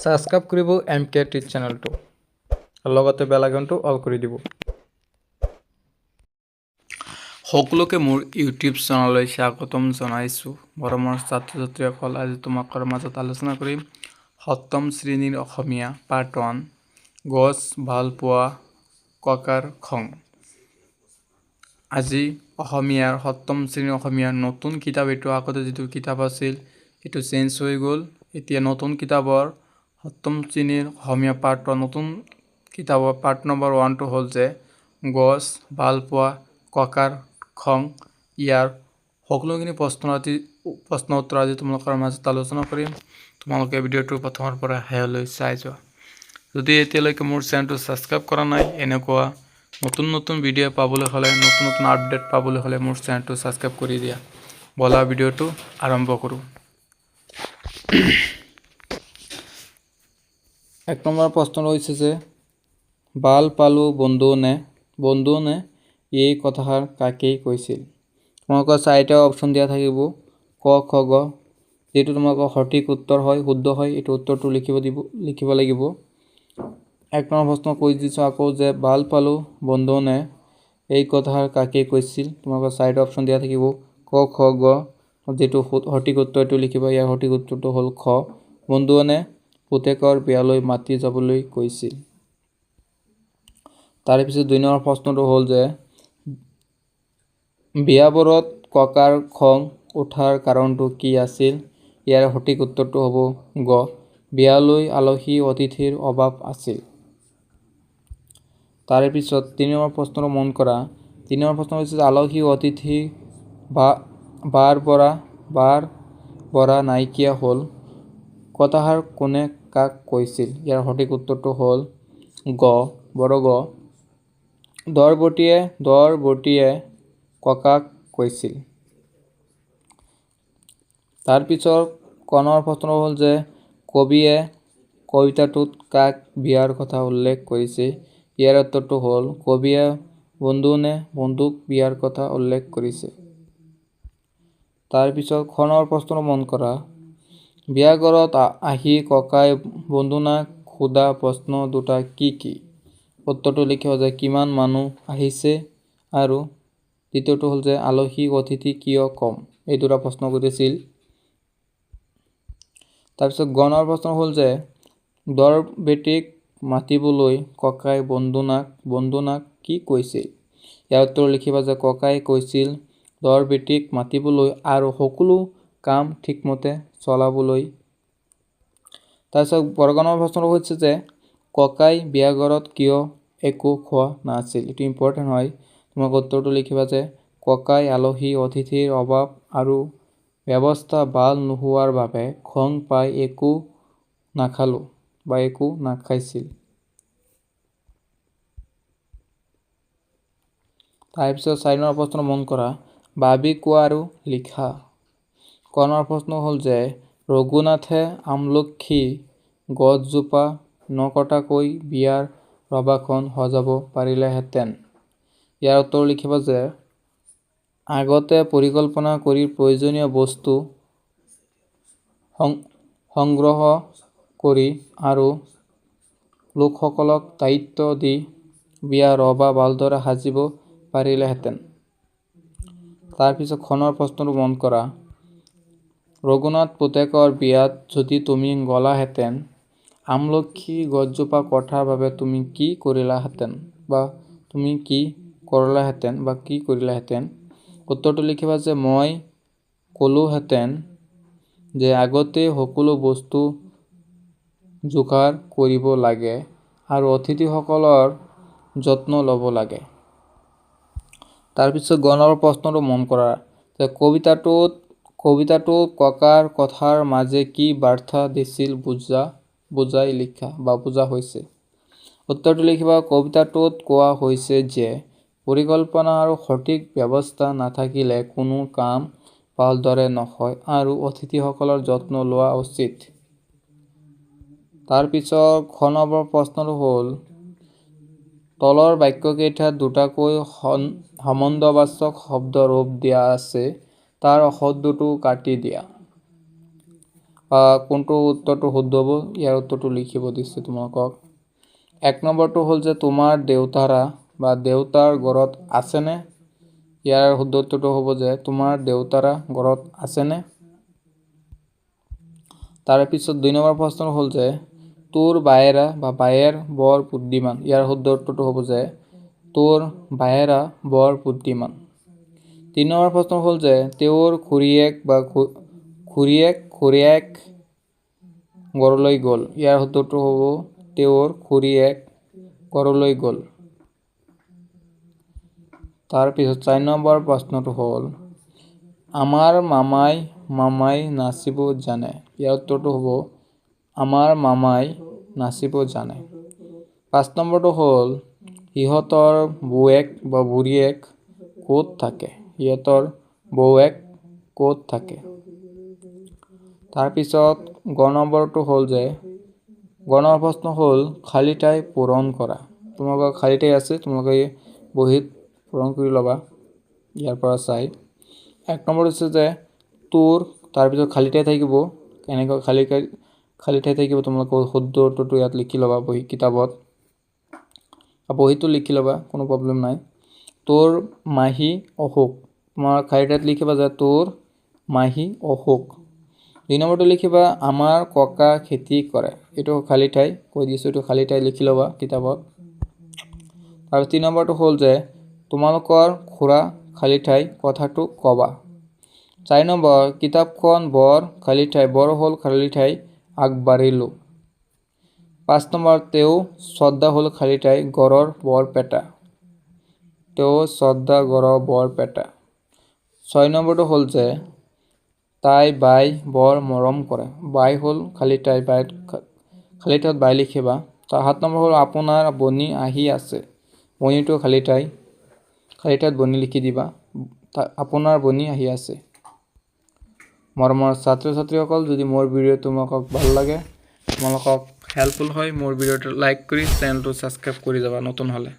Subscribe কৰিব MK টিচ চেনেলটো আৰু লগতে বেল আইকনটো অল কৰি দিব। সকলোকে মোৰ ইউটিউব চেনেললৈ স্বাগতম জনাইছোঁ। মৰমৰ ছাত্ৰ ছাত্ৰীসকল, আজি তোমালোকৰ মাজত আলোচনা কৰিম সপ্তম শ্ৰেণীৰ অসমীয়া পাৰ্ট 1 গছ ভাল পোৱা ককাৰ খং। আজি অসমীয়াৰ সপ্তম শ্ৰেণীৰ অসমীয়াৰ নতুন কিতাপ এইটো। আগতে যিটো কিতাপ আছিল এইটো চেঞ্জ হৈ গ'ল। এতিয়া নতুন কিতাপৰ সপ্তম শ্ৰেণীৰ অসমীয়া পাৰ্ট 1 নতুন কিতাপৰ পাৰ্ট নম্বৰ 1টো হ'ল যে গছ ভাল পোৱা ককাৰ খং। ইয়াৰ সকলোখিনি প্ৰশ্ন উত্তৰ আজি তোমালোকৰ মাজত আলোচনা কৰিম। তোমালোকে ভিডিঅ'টো প্ৰথমৰ পৰা শেষলৈ চাই যোৱা। যদি এতিয়ালৈকে মোৰ চেনেলটো ছাবস্ক্ৰাইব কৰা নাই, এনেকুৱা নতুন ভিডিঅ' পাবলৈ হ'লে, নতুন আপডেট পাবলৈ হ'লে মোৰ চেনেলটো ছাবস্ক্ৰাইব কৰি দিয়া। বলা ভিডিঅ'টো আৰম্ভ কৰোঁ। 1 নম্বৰ প্ৰশ্ন হৈছে যে ভাল পালো বন্ধু নে এই কথাষাৰ কাকেই কৈছিল। তোমালোকৰ 4টা অপশ্যন দিয়া থাকিব, ক, খ, গ। যেটো তোমালোকৰ সঠিক উত্তৰ হয়, শুদ্ধ হয়, এইটো উত্তৰটো লিখিব লাগিব। 1 নম্বৰ প্ৰশ্ন কৈ দিছোঁ আকৌ যে ভাল পালো বন্ধু নে এই কথাষাৰ কাকেই কৈছিল। তোমালোকৰ 4টা অপশ্যন দিয়া থাকিব, ক, খ, গ। যেটো সঠিক উত্তৰটো লিখিব। ইয়াৰ সঠিক উত্তৰটো হ'ল খ, বন্ধুজনে পুতেকৰ বিয়ালৈ মাতি যাবলৈ কৈছিল। তাৰে পিছত 2 নম্বৰ প্ৰশ্নটো হ'ল যে বিয়াবোৰত ককাৰ খং উঠাৰ কাৰণটো কি আছিল। ইয়াৰ সঠিক উত্তৰটো হ'ব গ, বিয়ালৈ আলহী অতিথিৰ অভাৱ আছিল। তাৰে পিছত 3 নম্বৰ প্ৰশ্নটো মন কৰা। 3 নম্বৰ প্ৰশ্ন হৈছে আলহী অতিথি বাৰ পৰা নাইকিয়া হ'ল কথাষাৰ কোনে কাক কৈছিল। ইয়াৰ সঠিক উত্তৰটো হ'ল গ, বড় গ, দৰবতীয়ে ককাক কৈছিল। তাৰ পিছত ক নম্বৰ প্ৰশ্ন হ'ল যে কবিয়ে কবিতাটোত কাক বিয়াৰ কথা উল্লেখ কৰিছে। ইয়াৰ উত্তৰটো হ'ল কবিয়ে বন্ধু নে বন্ধুক বিয়াৰ কথা উল্লেখ কৰিছে। তাৰ পিছত খ নম্বৰ প্ৰশ্ন মন কৰা। বিয়াঘৰত আহি ককাই বন্ধুনাক সোধা প্ৰশ্ন দুটা কি কি। উত্তৰটো লিখিব যে কিমান মানুহ আহিছে আৰু দ্বিতীয়টো হ'ল যে আলহী অতিথি কিয় কম। এই দুটা প্ৰশ্ন সুধিছিল। তাৰপিছত গ নম্বৰ প্ৰশ্ন হ'ল যে দৰ বেটীক মাতিবলৈ ককাই বন্ধুনাক কি কৈছিল। ইয়াৰ উত্তৰ লিখিবা যে ককাই কৈছিল দৰ বেটীক মাতিবলৈ আৰু সকলো কাম ঠিকমতে চলাবলৈ। তাৰপিছত বৰ্গ নম্বৰ প্ৰশ্ন হৈছে যে ককাই বিয়াঘৰত কিয় একো খোৱা নাছিল। এইটো ইম্পৰ্টেণ্ট হয়। তোমাক উত্তৰটো লিখিবা যে ককাই আলহী অতিথিৰ অভাৱ আৰু ব্যৱস্থা ভাল নোহোৱাৰ বাবে খং পাই একো নাখালো বা একো নাখাইছিল। তাৰপিছত 4 নম্বৰ প্ৰশ্ন মন কৰা। ভাবি কোৱা আৰু লিখা। ক নম্বৰ প্ৰশ্ন হ'ল যে ৰঘুনাথে আমলখি গছজোপা নকটাকৈ বিয়াৰ ৰভাখন সজাব পাৰিলেহেঁতেন। ইয়াৰ উত্তৰ লিখিবা যে আগতে পৰিকল্পনা কৰি প্ৰয়োজনীয় বস্তু সংগ্ৰহ কৰি আৰু লোকসকলক দায়িত্ব দি বিয়াৰ ৰভা ভালদৰে সাজিব পাৰিলেহেঁতেন। তাৰপিছত খ নম্বৰ প্ৰশ্নটো মন কৰা। ৰঘুনাথ পুতেকৰ বিয়াত যদি তুমি গলাহেঁতেন আমলখি গছজোপা কটাৰ বাবে তুমি কি কৰিলাহেঁতেন বা কি কৰিলাহেঁতেন। উত্তৰটো লিখিবা যে মই ক'লোহেঁতেন যে আগতেই সকলো বস্তু যোগাৰ কৰিব লাগে আৰু অতিথিসকলৰ যত্ন ল'ব লাগে। তাৰপিছত গ নম্বৰ প্ৰশ্নটো মন কৰা যে কবিতাটোত ককাৰ কথাৰ মাজে কি বাৰ্তা দিছিল বুজাই লিখা বা বুজা হৈছে। উত্তৰটো লিখিবা কবিতাটোত কোৱা হৈছে যে পৰিকল্পনা আৰু সঠিক ব্যৱস্থা নাথাকিলে কোনো কাম ভালদৰে নহয় আৰু অতিথিসকলৰ যত্ন লোৱা উচিত। তাৰপিছত খ নম্বৰ প্ৰশ্নটো হ'ল তলৰ বাক্যকেইটাত দুটাকৈ সম্বন্ধবাচক শব্দ ৰূপ দিয়া আছে, তাৰ শব্দটো কাটি দিয়া। কোনটো উত্তৰটো শুদ্ধ হ'ব ইয়াৰ উত্তৰটো লিখিব দিছে তোমালোকক 1 নম্বৰটো হ'ল যে তোমাৰ দেউতাৰা বা দেউতাৰ ঘৰত আছেনে ইয়াৰ শুদ্ধ উত্তৰটো হ'ব যে তোমাৰ দেউতাৰা ঘৰত আছেনে তাৰ পিছত 2 নম্বৰ প্ৰশ্ন হ'ল যে তোৰ বায়েৰা বা বায়েৰ বৰ বুদ্ধিমান ইয়াৰ শুদ্ধ উত্তৰটো হ'ব যে তোৰ বায়েৰা বৰ বুদ্ধিমান 3 নম্বৰ প্ৰশ্ন হ'ল যে তেওঁৰ খুৰীয়েক বা খুৰীয়েক ঘৰলৈ গ'ল ইয়াৰ শুদ্ধটো হ'ব তেওঁৰ খুৰীয়েক ঘৰলৈ গ'ল তাৰ পিছত 4 নম্বৰ প্ৰশ্নটো হ'ল আমাৰ মামাই নাচিব জানে ইয়াৰ উত্তৰটো হ'ব আমাৰ মামাই নাচিব জানে 5 নম্বৰটো হ'ল ইহঁতৰ বৌয়েক বা বুঢ়ীয়েক ক'ত থাকে ইহঁতৰ বৌয়েক ক'ত থাকে তাৰ পিছত গ নম্বৰটো হ'ল যে গ নম্বৰ প্ৰশ্ন হ'ল খালী ঠাই পূৰণ কৰা তোমালোকৰ খালী ঠাই আছে তোমালোকে বহীত পূৰণ কৰি ল'বা ইয়াৰ পৰা চাই 1 নম্বৰ হৈছে যে তোৰ তাৰ পিছত খালী ঠাই থাকিব এনেকৈ খালী ঠাই থাকিব তোমালোকৰ শুদ্ধ উত্তৰটো ইয়াত লিখি ল'বা বহি কিতাপত বহীটো লিখি ল'বা কোনো প্ৰব্লেম নাই তোৰ মাহী অসুখ তোমাৰ খালী ঠাইত লিখিবা যে তোৰ মাহী অসুখ 2 নম্বৰটো লিখিবা আমাৰ ককা খেতি কৰে এইটো খালী ঠাই কৈ দিছোঁ এইটো খালী ঠাই লিখি ল'বা কিতাপত আৰু 3 নম্বৰটো হ'ল যে তোমালোকৰ খুৰা খালী ঠাই কথাটো ক'বা 4 নম্বৰ কিতাপখন বৰ খালী ঠাই বৰ হ'ল খালী ঠাই আগবাঢ়িলোঁ 5 নম্বৰ তেওঁ শ্ৰদ্ধা হ'ল খালী ঠাই ঘৰৰ বৰপেটা তেওঁ শ্ৰদ্ধা ঘৰৰ বৰপেটা 6 নম্বৰটো হ'ল যে তাই বাই বৰ মৰম কৰে বাই হ'ল খালী ঠাই খালী ঠাইত বাই লিখিবা 7 নম্বৰ হ'ল আপোনাৰ বনি আহি আছে বনিটো খালী ঠাইত বনি লিখি দিবা আপোনাৰ বনি আহি আছে মৰমৰ ছাত্ৰ ছাত্ৰীসকল যদি মোৰ ভিডিঅ' তোমালোকক ভাল লাগে তোমালোকক হেল্পফুল হয় মোৰ ভিডিঅ'টো লাইক কৰি চেনেলটো ছাবস্ক্ৰাইব কৰি যাবা নতুন হ'লে